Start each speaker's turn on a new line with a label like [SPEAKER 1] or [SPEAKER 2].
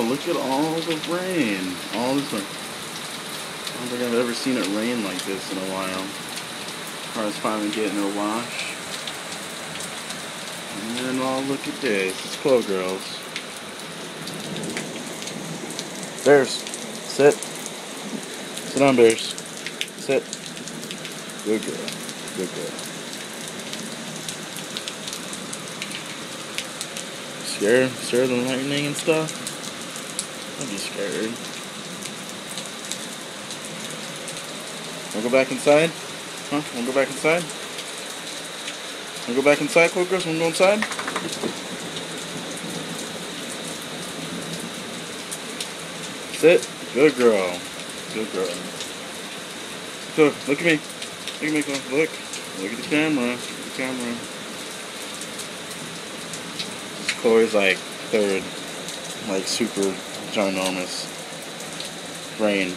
[SPEAKER 1] look at all the rain. All this rain. I don't think I've ever seen it rain like this in a while. Car's finally getting a wash. And then, oh, look at this. It's cool, girls. Bears, sit. Sit down, Bears. Sit. Good girl. Good girl. Scared? Scared of the lightning and stuff? Don't be scared. Wanna go back inside? Huh? Wanna go back inside? Wanna go back inside, cool girls? Wanna go inside? Sit. Good girl. Good girl. So, look at me. Look at me, go. Look. Look at the camera. Look at the camera. Chloe's like third. Like super ginormous brain.